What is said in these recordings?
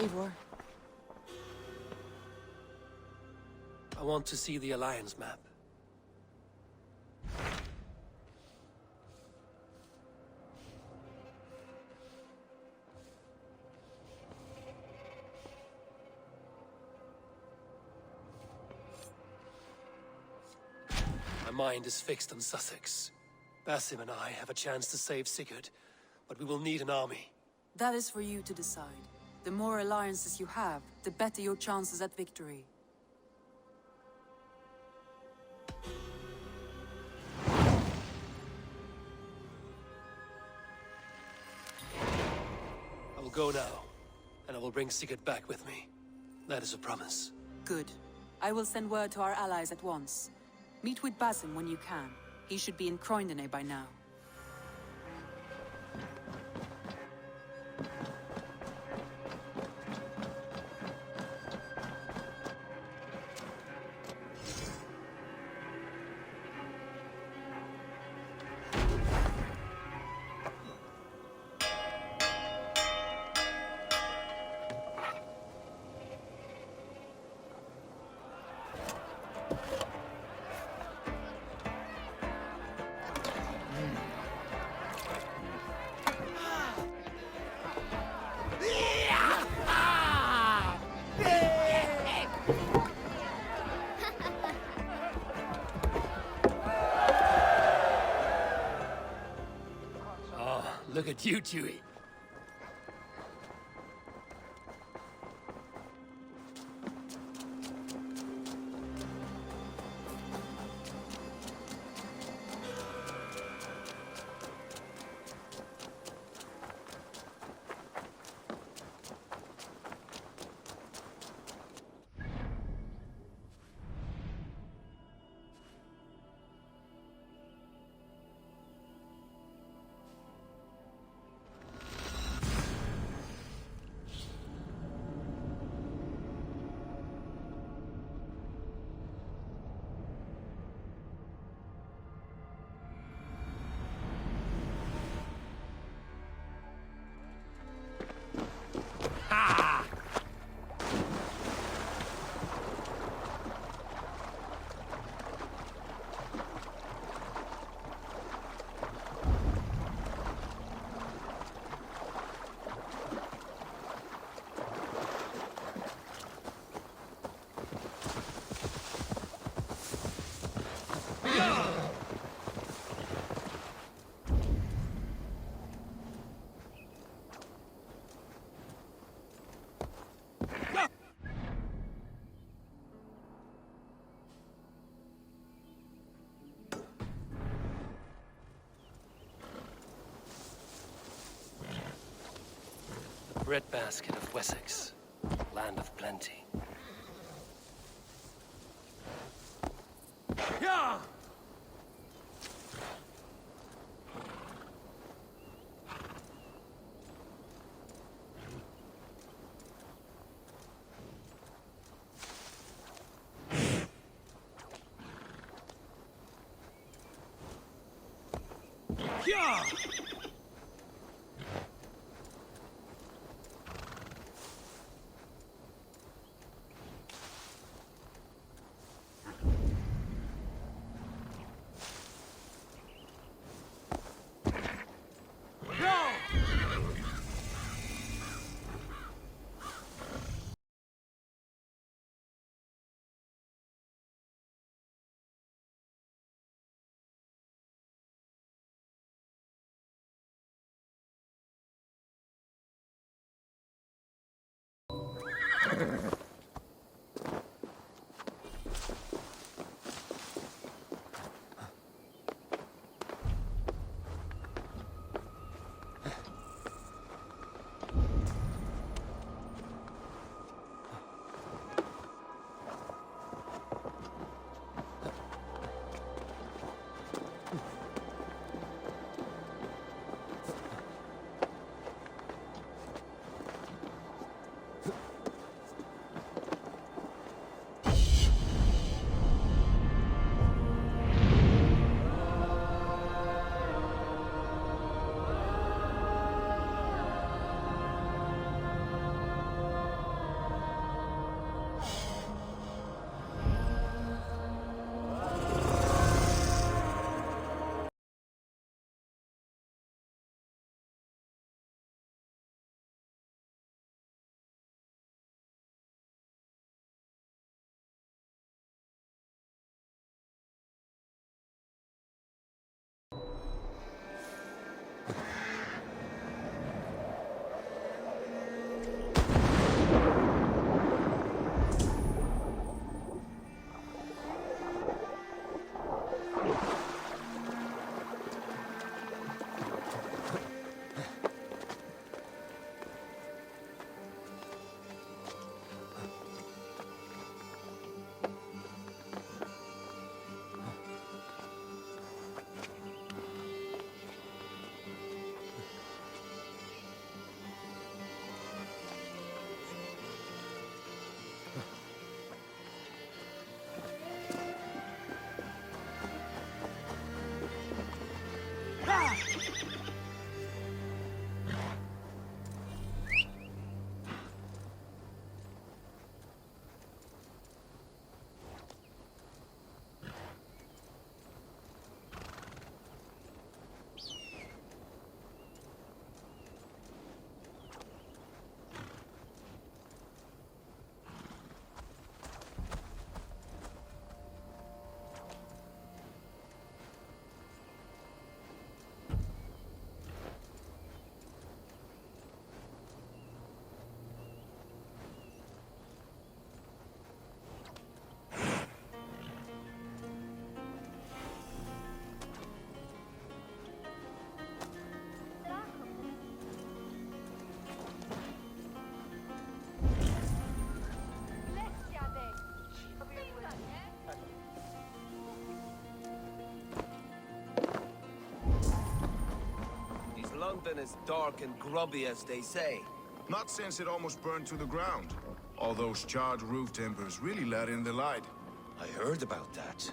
Eivor. I want to see the Alliance map. My mind is fixed on Sussex. Basim and I have a chance to save Sigurd, but we will need an army. That is for you to decide. The more alliances you have, the better your chances at victory. I will go now, and I will bring Sigurd back with me. That is a promise. Good. I will send word to our allies at once. Meet with Basim when you can. He should be in Croydon by now. Look at you, Chewie. Bread basket of Wessex, land of plenty. Yeah! Yeah! Is London as dark and grubby as they say? Not since it almost burned to the ground. All those charred roof timbers really let in the light. I heard about that.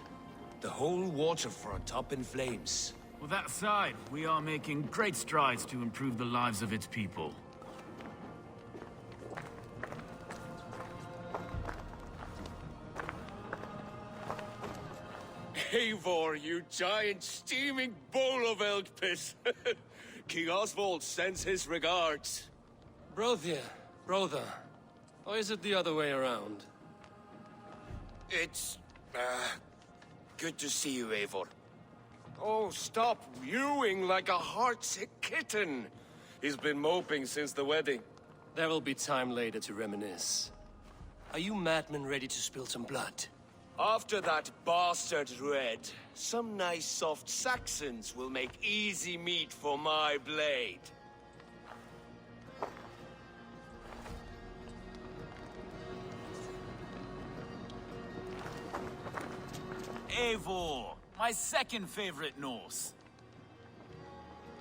The whole waterfront up in flames. With that aside, we are making great strides to improve the lives of its people. Eivor, you giant steaming bowl of elk piss! King Oswald sends his regards. Brothia, brother. Or is it the other way around? It's... good to see you, Eivor. Oh, stop mewing like a heartsick kitten. He's been moping since the wedding. There will be time later to reminisce. Are you madmen ready to spill some blood? After that bastard Red, some nice soft Saxons will make easy meat for my blade. Eivor, my second favorite Norse.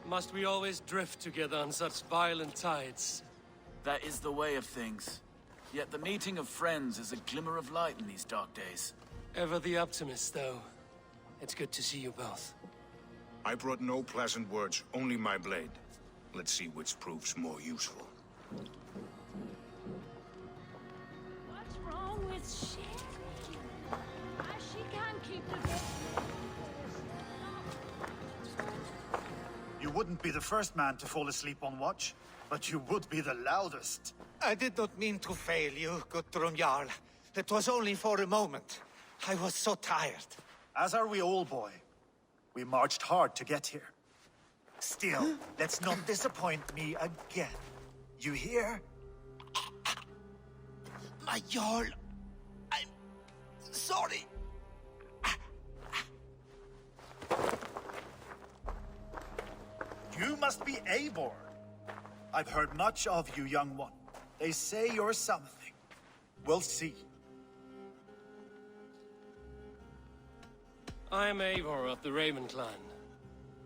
Must we always drift together on such violent tides? That is the way of things. Yet the meeting of friends is a glimmer of light in these dark days. Ever the optimist, though. It's good to see you both. I brought no pleasant words, only my blade. Let's see which proves more useful. What's wrong with Sherry? She can't keep the... You wouldn't be the first man to fall asleep on watch, but you would be the loudest. I did not mean to fail you, Guthrum Jarl. It was only for a moment. I was so tired. As are we all, boy. We marched hard to get here. Still, let's not disappoint me again. You hear? My Jarl, I'm sorry. You must be Eivor. I've heard much of you, young one. They say you're something. We'll see. I am Eivor of the Raven clan.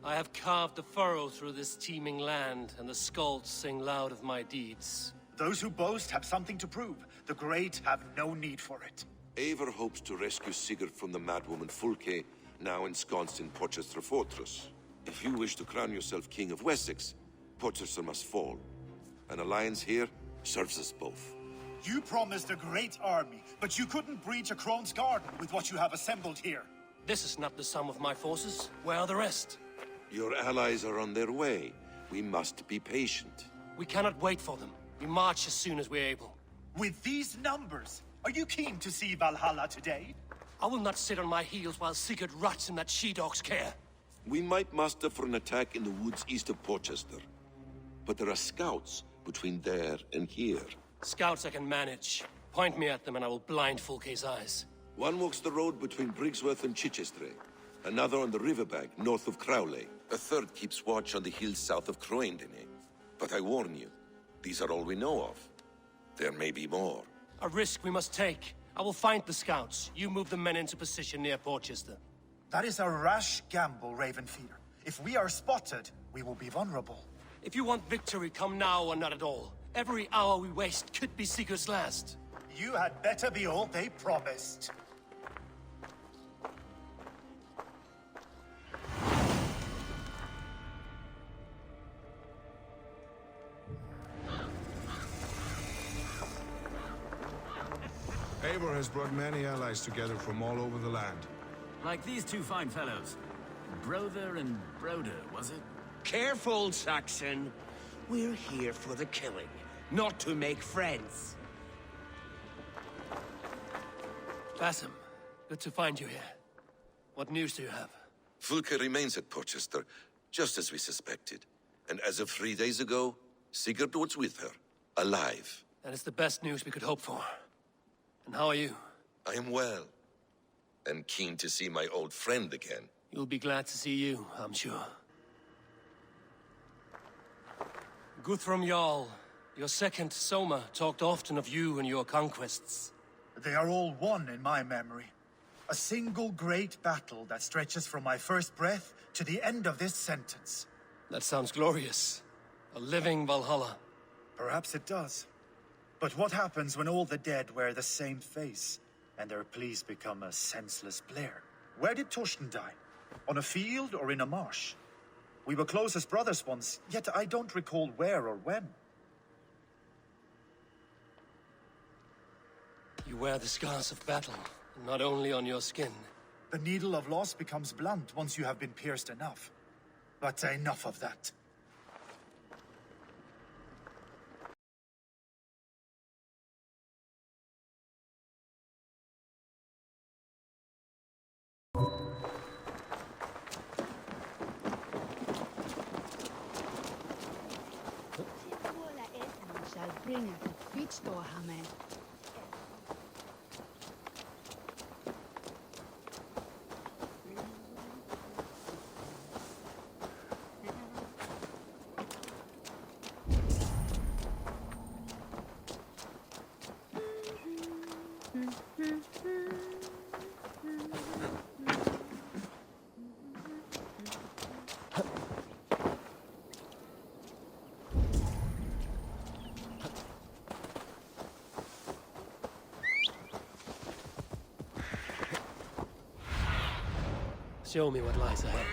I have carved a furrow through this teeming land, and the skulls sing loud of my deeds. Those who boast have something to prove. The great have no need for it. Eivor hopes to rescue Sigurd from the madwoman Fulke, now ensconced in Porchester Fortress. If you wish to crown yourself King of Wessex, Porchester must fall. An alliance here serves us both. You promised a great army, but you couldn't breach a Krone's garden with what you have assembled here. This is not the sum of my forces. Where are the rest? Your allies are on their way. We must be patient. We cannot wait for them. We march as soon as we're able. With these numbers, are you keen to see Valhalla today? I will not sit on my heels while Sigurd rots in that she-dog's care. We might muster for an attack in the woods east of Porchester. But there are scouts between there and here. Scouts I can manage. Point me at them and I will blind Fulke's eyes. One walks the road between Briggsworth and Chichester. Another on the riverbank north of Crowley. A third keeps watch on the hills south of Croendene. But I warn you, these are all we know of. There may be more. A risk we must take. I will find the scouts. You move the men into position near Porchester. That is a rash gamble, Ravenfeeder. If we are spotted, we will be vulnerable. If you want victory, come now or not at all. Every hour we waste could be Sigurd's last. You had better be all they promised. Eivor has brought many allies together from all over the land. Like these two fine fellows. Brother and Broder, was it? Careful, Saxon. We're here for the killing, not to make friends. Basim, good to find you here. What news do you have? Fulke remains at Porchester, just as we suspected. And as of 3 days ago, Sigurd was with her, alive. That is the best news we could hope for. And how are you? I am well, and keen to see my old friend again. You'll be glad to see you, I'm sure. Guthrum Jarl, your second Soma, talked often of you and your conquests. They are all one in my memory. A single great battle that stretches from my first breath to the end of this sentence. That sounds glorious. A living Valhalla. Perhaps it does. But what happens when all the dead wear the same face, and their pleas become a senseless blare? Where did Torsten die? On a field or in a marsh? We were close as brothers once, yet I don't recall where or when. You wear the scars of battle, not only on your skin. The needle of loss becomes blunt once you have been pierced enough. But enough of that. Show me what lies ahead.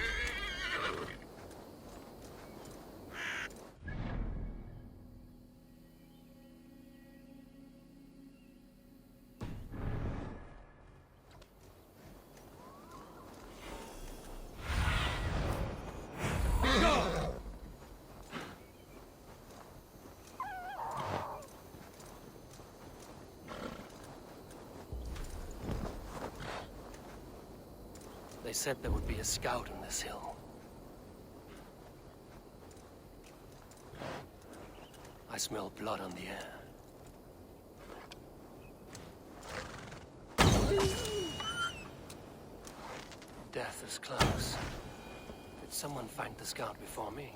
They said there would be a scout on this hill. I smell blood on the air. Death is close. Did someone find the scout before me?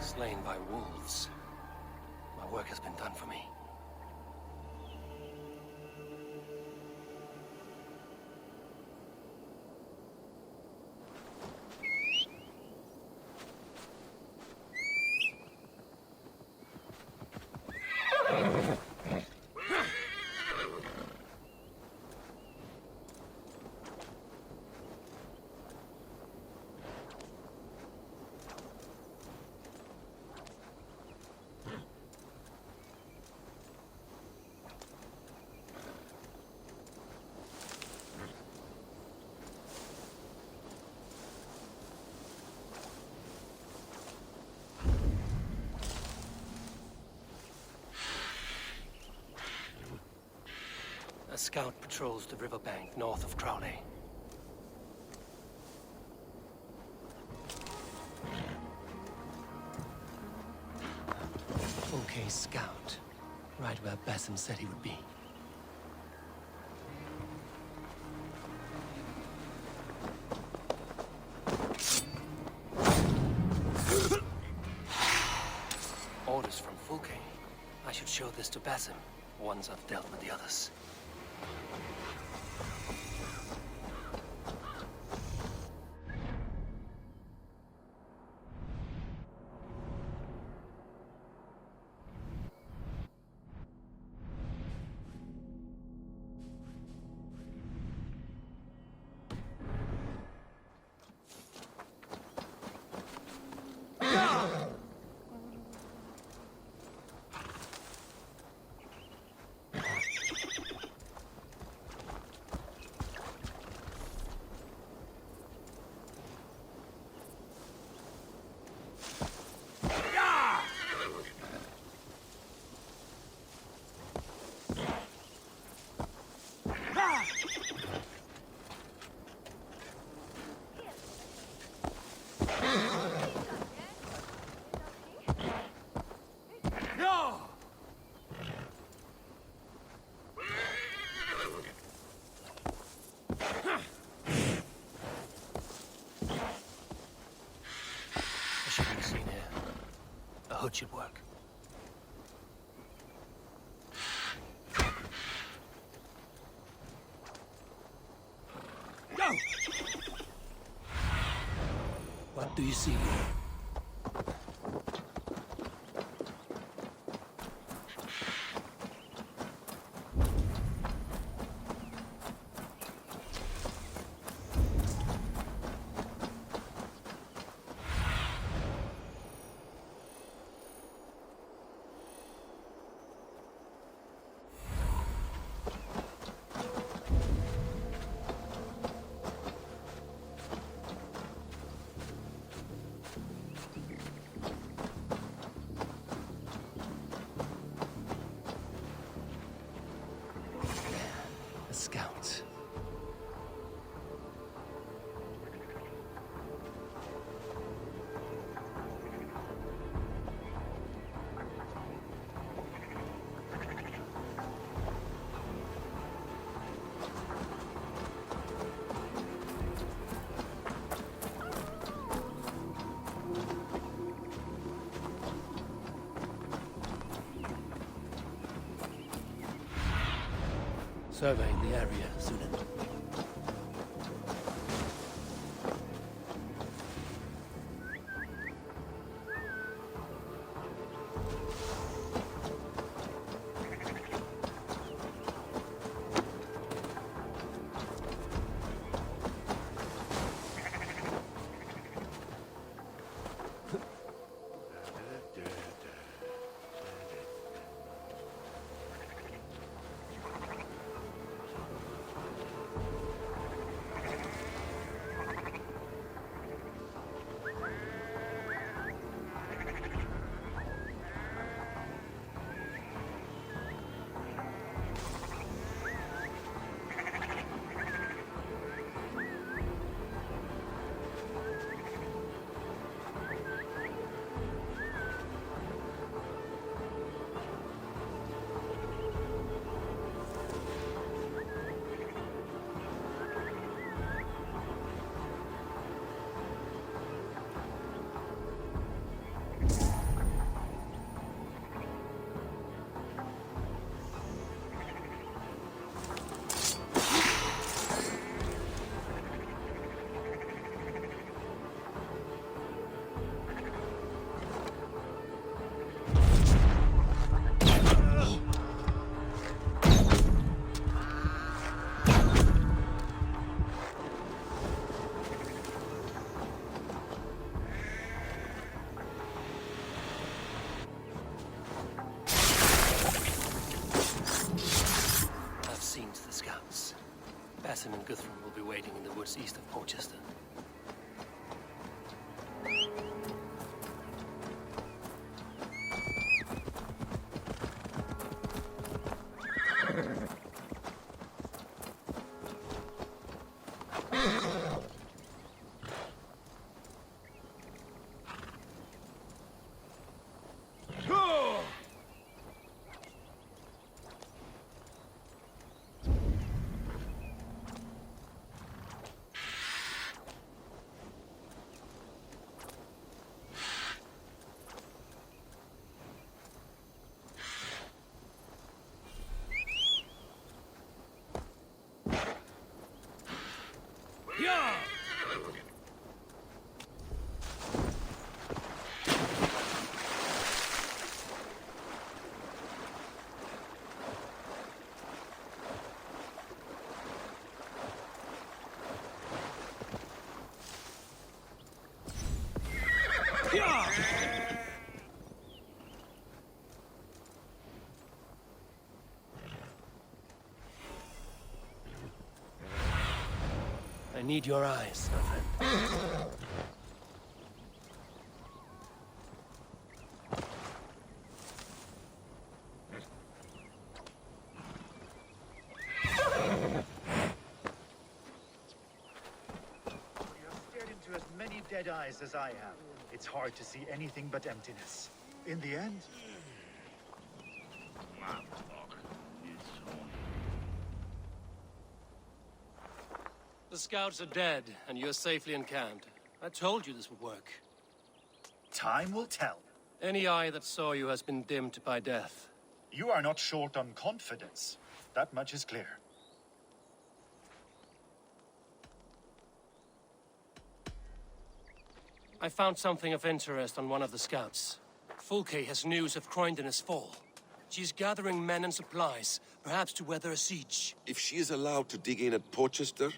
Slain by wolves. My work has been done for me. A scout patrols the riverbank north of Crowley. Okay, scout. Right where Basim said he would be. Fulke. I should show this to Basim, once I've dealt with the others. I shouldn't be seen here. A hood should work. Go! What do you see? Scouts. Surveying the area, Sunan. Basim and Guthrum will be waiting in the woods east of Porchester. need your eyes, my friend. Stared into as many dead eyes as I have. It's hard to see anything but emptiness. In the end, The scouts are dead, and you're safely encamped. I told you this would work. time will tell. Any eye that saw you has been dimmed by death. You are not short on confidence. That much is clear. I found something of interest on one of the scouts. Fulke has news of Croydon's fall. She's gathering men and supplies, perhaps to weather a siege. If she is allowed to dig in at Porchester,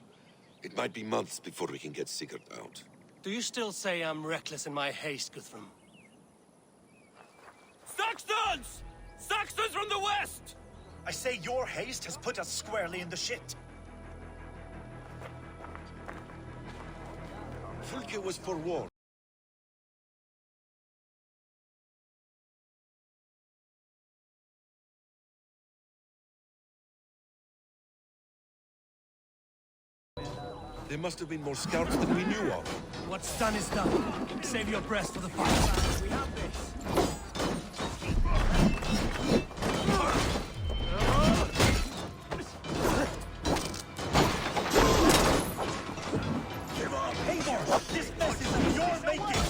it might be months before we can get Sigurd out. Do you still say I'm reckless in my haste, Guthrum? Saxons! Saxons from the west! I say your haste has put us squarely in the shit. Fulke was forewarned. There must have been more scouts than we knew of. What's done is done. Save your breath for the fight. We have this. This mess is of your making!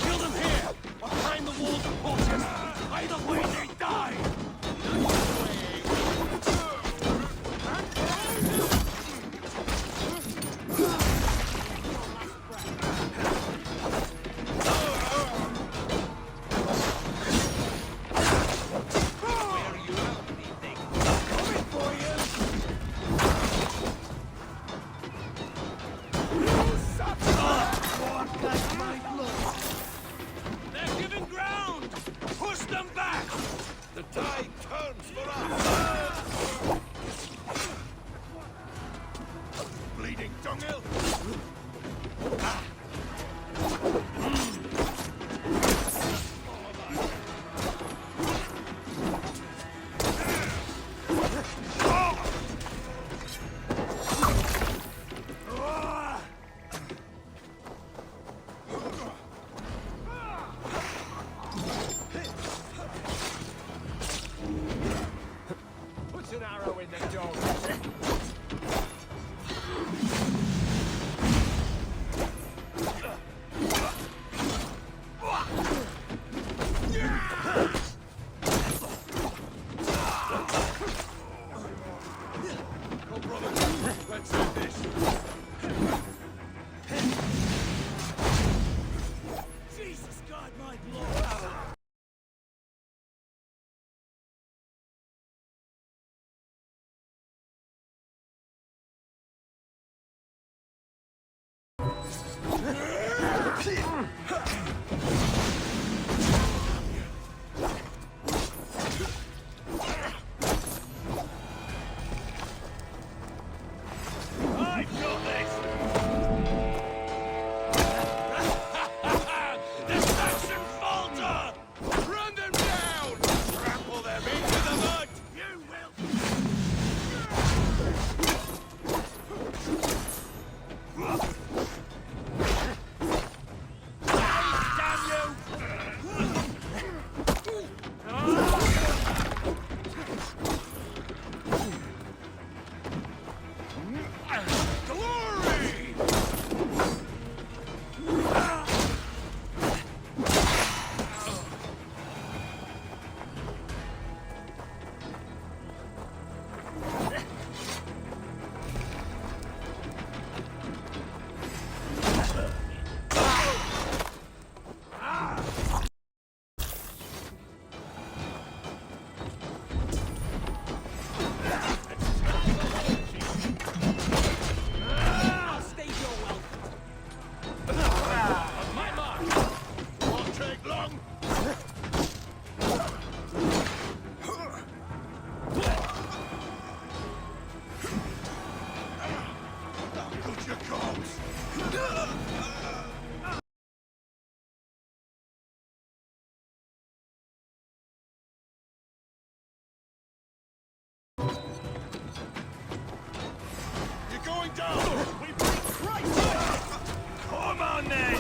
Kill them here, behind the walls of Portchester. Either way, they die. They're giving ground. Push them back. The tide turns for us! Bleeding dunghill! Puts an arrow in the dog. Let's do this. Jesus God, my blood. I've got this! The Saxon falter! Come on then!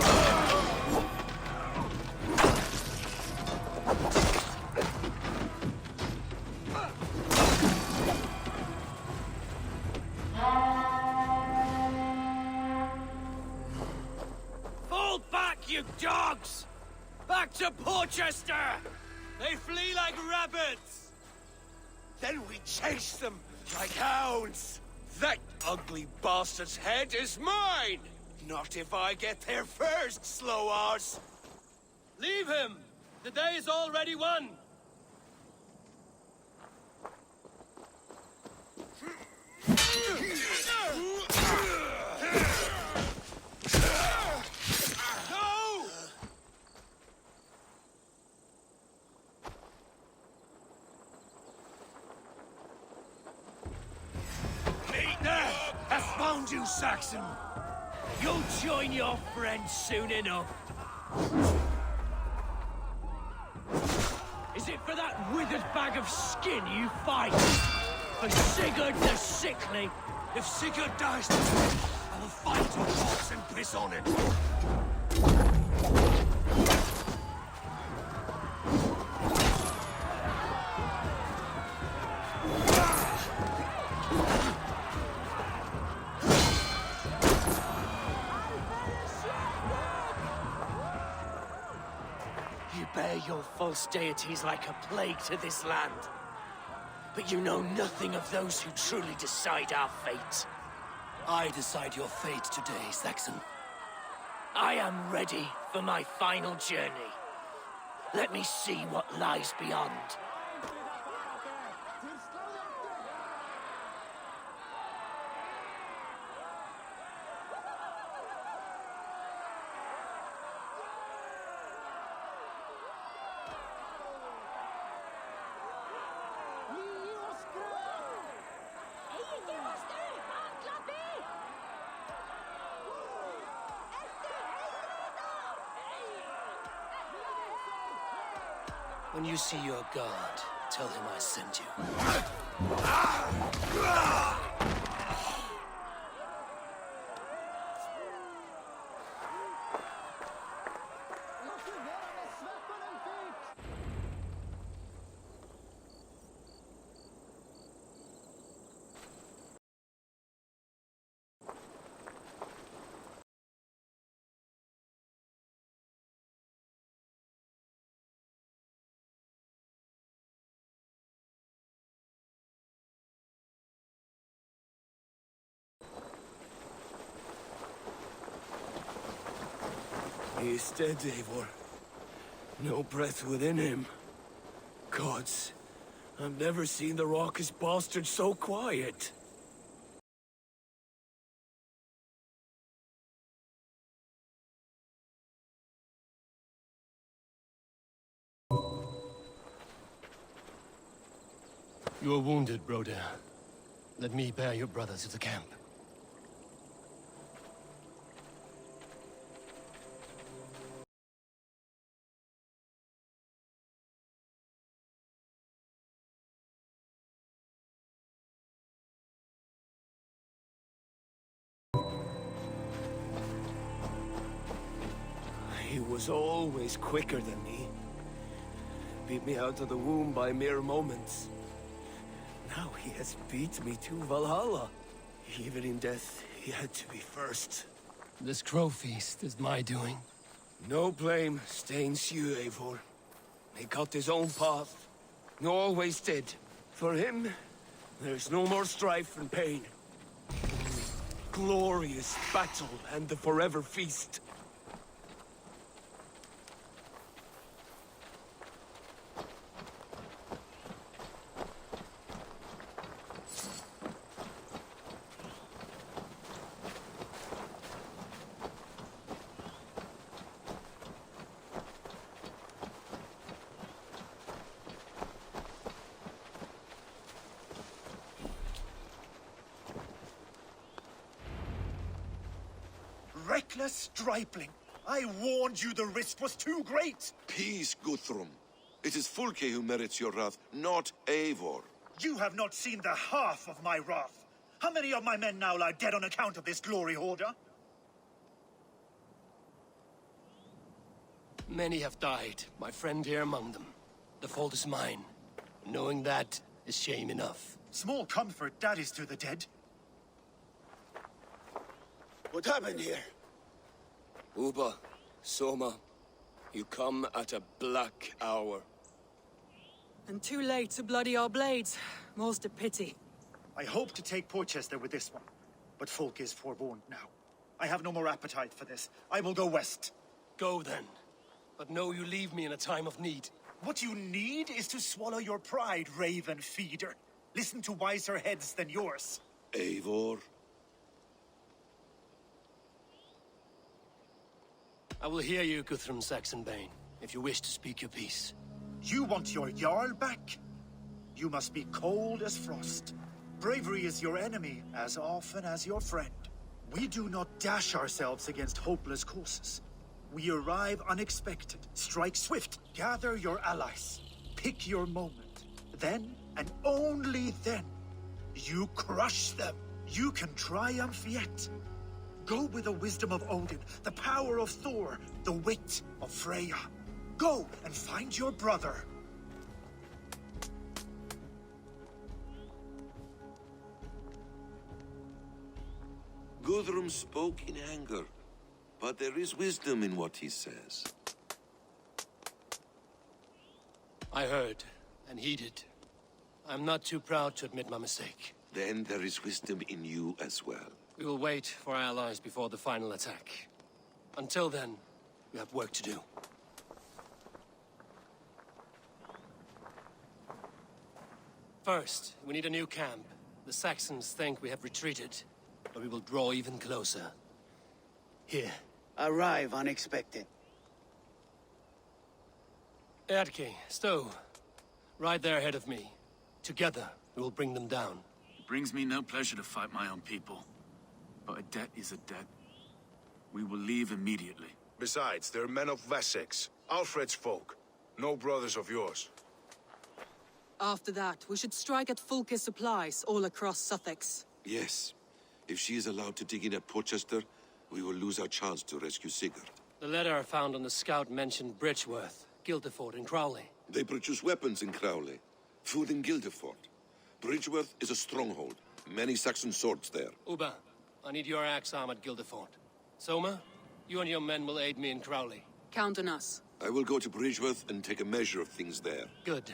Fall back, you dogs! Back to Porchester! They flee like rabbits! Then we chase them like hounds. That ugly bastard's head is mine! Not if I get there first, slow arse! Leave him! The day is already won! No! I found you, Saxon! You'll join your friends soon enough. Is it for that withered bag of skin you fight? For Sigurd the Sickly? If Sigurd dies today, I will find a corpse and piss on it. You bear your false deities like a plague to this land. But you know nothing of those who truly decide our fate. I decide your fate today, Saxon. I am ready for my final journey. Let me see what lies beyond. When you see your god, tell him I sent you. He is dead, Eivor. No breath within him. Gods, I've never seen the raucous bastard so quiet. You are wounded, Broder. Let me bear your brother to the camp. He was always quicker than me. Beat me out of the womb by mere moments. Now he has beat me to Valhalla. Even in death, he had to be first. This crow feast is my doing. No blame stains you, Eivor. He got his own path. He always did. For him, there's no more strife and pain. Only glorious battle and the forever feast. Reckless stripling! I warned you the risk was too great! Peace, Guthrum. It is Fulke who merits your wrath, not Eivor. You have not seen the half of my wrath. How many of my men now lie dead on account of this glory hoarder? Many have died, my friend here among them. The fault is mine. Knowing that is shame enough. Small comfort that is to the dead. What happened here? Uba, Soma, you come at a black hour. And too late to bloody our blades. Most a pity. I hope to take Porchester with this one, but folk is forewarned now. I have no more appetite for this. I will go west. Go then. But know you leave me in a time of need. What you need is to swallow your pride, raven feeder. Listen to wiser heads than yours. Eivor, I will hear you, Guthrum Saxonbane, if you wish to speak your piece. You want your Jarl back? You must be cold as frost. Bravery is your enemy as often as your friend. We do not dash ourselves against hopeless courses. We arrive unexpected, strike swift, gather your allies, pick your moment. Then, and only then, you crush them. You can triumph yet. Go with the wisdom of Odin, the power of Thor, the wit of Freya. Go and find your brother. Guthrum spoke in anger, but there is wisdom in what he says. I heard, and heeded. I'm not too proud to admit my mistake. Then there is wisdom in you as well. We will wait for our allies before the final attack. Until then, we have work to do. First, we need a new camp. The Saxons think we have retreated, but we will draw even closer. Here. Arrive unexpected. Eadke, Stowe, right there ahead of me. Together, we will bring them down. It brings me no pleasure to fight my own people. But a debt is a debt. We will leave immediately. Besides, they're men of Wessex, Alfred's folk. No brothers of yours. After that, we should strike at Fulke supplies all across Sussex. Yes. If she is allowed to dig in at Porchester, we will lose our chance to rescue Sigurd. The letter I found on the scout mentioned Bridgeworth, Guildeford, and Crowley. They produce weapons in Crowley, food in Guildeford. Bridgeworth is a stronghold. Many Saxon swords there. Uba, I need your axe arm at Guildeford. Soma, you and your men will aid me in Crowley. Count on us. I will go to Bridgeworth and take a measure of things there. Good.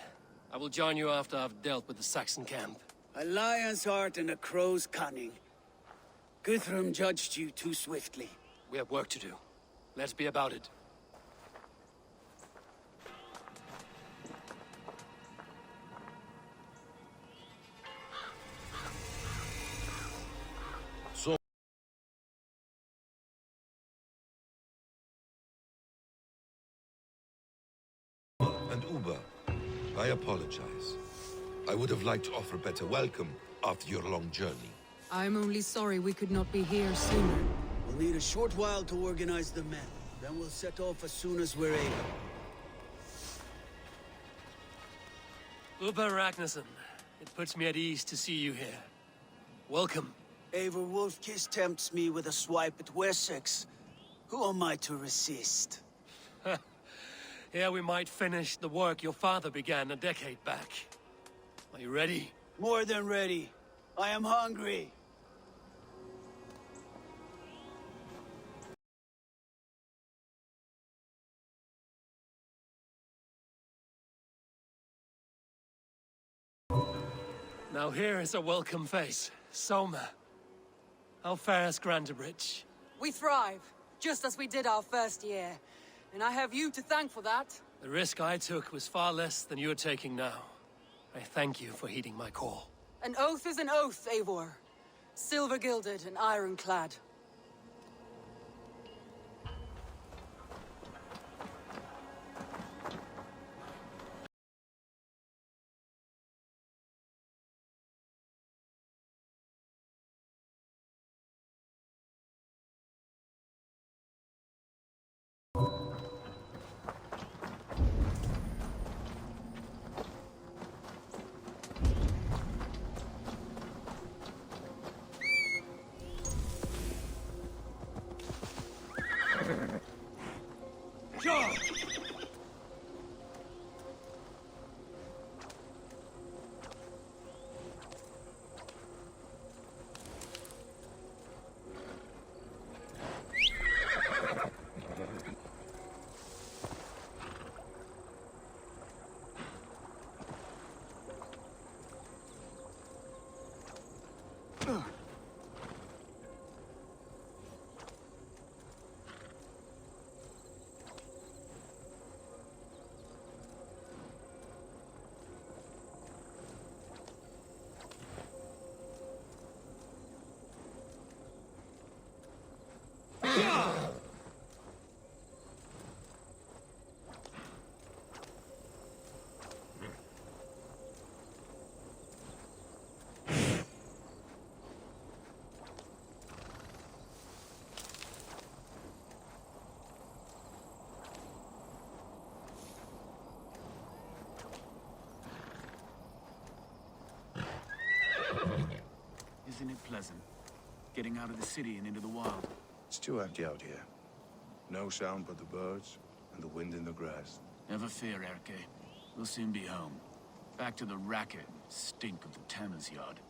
I will join you after I've dealt with the Saxon camp. A lion's heart and a crow's cunning. Guthrum judged you too swiftly. We have work to do. Let's be about it. And Uba, I apologize. I would have liked to offer better welcome after your long journey. I'm only sorry we could not be here sooner. We'll need a short while to organize the men. Then we'll set off as soon as we're able. Uba Ragnarsson, it puts me at ease to see you here. Welcome. Eivor Wolf-Kiss tempts me with a swipe at Wessex. Who am I to resist? Here we might finish the work your father began a decade back. Are you ready? More than ready. I am hungry. Now here is a welcome face. Soma. How fares Grantebridge? We thrive, just as we did our first year. And I have you to thank for that. The risk I took was far less than you're taking now. I thank you for heeding my call. An oath is an oath, Eivor. Silver-gilded and ironclad. Basin? Getting out of the city and into the wild? It's too empty out here. No sound but the birds and the wind in the grass. Never fear, Erke. We'll soon be home. Back to the racket and stink of the tanner's yard.